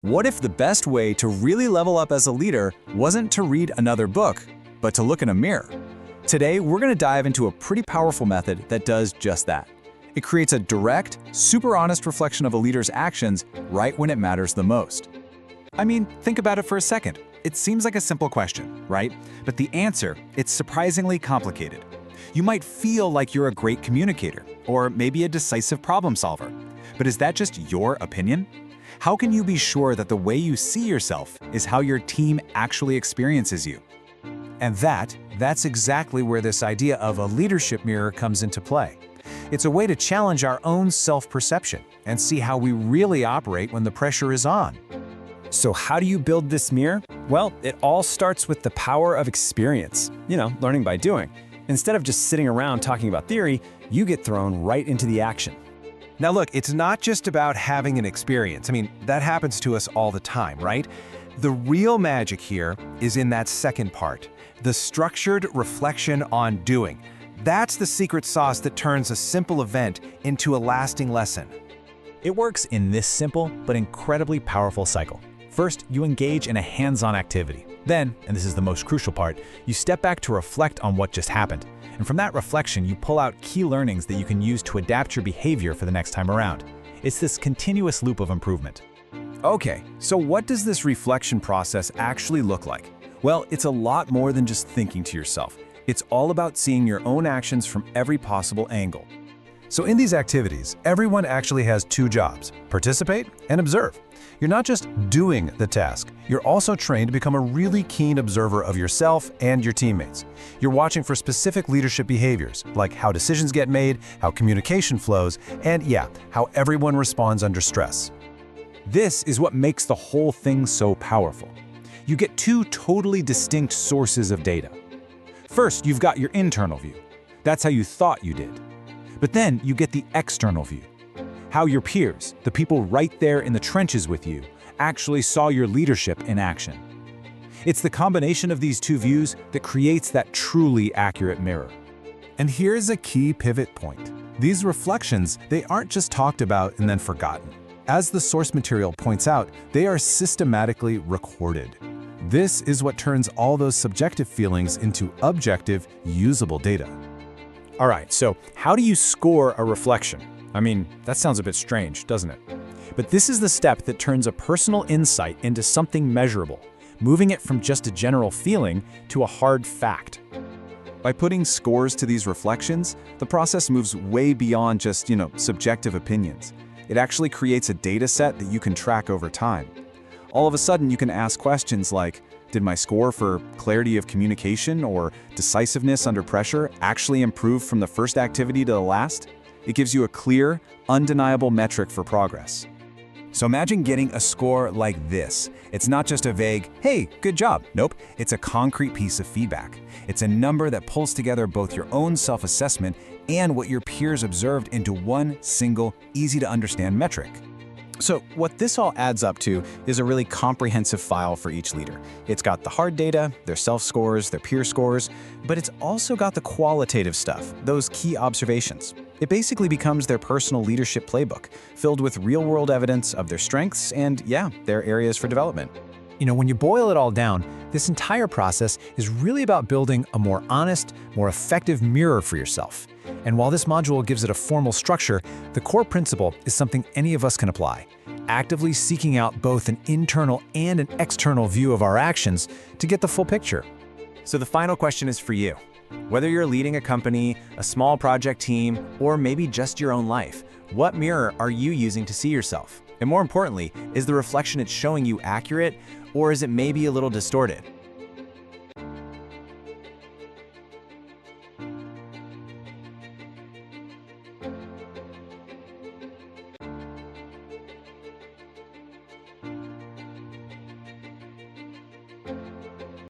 What if the best way to really level up as a leader wasn't to read another book, but to look in a mirror? Today, we're going to dive into a pretty powerful method that does just that. It creates a direct, super honest reflection of a leader's actions right when it matters the most. I mean, think about it for a second. It seems like a simple question, right? But the answer, it's surprisingly complicated. You might feel like you're a great communicator, or maybe a decisive problem solver. But is that just your opinion? How can you be sure that the way you see yourself is how your team actually experiences you? And that's exactly where this idea of a leadership mirror comes into play. It's a way to challenge our own self-perception and see how we really operate when the pressure is on. So how do you build this mirror? Well, it all starts with the power of experience, learning by doing. Instead of just sitting around talking about theory, you get thrown right into the action. Now look, it's not just about having an experience. I mean, that happens to us all the time, right? The real magic here is in that second part, the structured reflection on doing. That's the secret sauce that turns a simple event into a lasting lesson. It works in this simple but incredibly powerful cycle. First, you engage in a hands-on activity. Then, and this is the most crucial part, you step back to reflect on what just happened. And from that reflection, you pull out key learnings that you can use to adapt your behavior for the next time around. It's this continuous loop of improvement. Okay, so what does this reflection process actually look like? Well, it's a lot more than just thinking to yourself. It's all about seeing your own actions from every possible angle. So in these activities, everyone actually has two jobs: participate and observe. You're not just doing the task, you're also trained to become a really keen observer of yourself and your teammates. You're watching for specific leadership behaviors, like how decisions get made, how communication flows, and how everyone responds under stress. This is what makes the whole thing so powerful. You get two totally distinct sources of data. First, you've got your internal view. That's how you thought you did. But then you get the external view. How your peers, the people right there in the trenches with you, actually saw your leadership in action. It's the combination of these two views that creates that truly accurate mirror. And here's a key pivot point. These reflections, they aren't just talked about and then forgotten. As the source material points out, they are systematically recorded. This is what turns all those subjective feelings into objective, usable data. All right, so how do you score a reflection? I mean, that sounds a bit strange, doesn't it? But this is the step that turns a personal insight into something measurable, moving it from just a general feeling to a hard fact. By putting scores to these reflections, the process moves way beyond just, subjective opinions. It actually creates a data set that you can track over time. All of a sudden, you can ask questions like, did my score for clarity of communication or decisiveness under pressure actually improve from the first activity to the last? It gives you a clear, undeniable metric for progress. So imagine getting a score like this. It's not just a vague, hey, good job. Nope, it's a concrete piece of feedback. It's a number that pulls together both your own self-assessment and what your peers observed into one single, easy-to-understand metric. So what this all adds up to is a really comprehensive file for each leader. It's got the hard data, their self-scores, their peer scores, but it's also got the qualitative stuff, those key observations. It basically becomes their personal leadership playbook, filled with real-world evidence of their strengths and, their areas for development. When you boil it all down, this entire process is really about building a more honest, more effective mirror for yourself. And while this module gives it a formal structure, the core principle is something any of us can apply, actively seeking out both an internal and an external view of our actions to get the full picture. So the final question is for you. Whether you're leading a company, a small project team, or maybe just your own life, what mirror are you using to see yourself? And more importantly, is the reflection it's showing you accurate, or is it maybe a little distorted?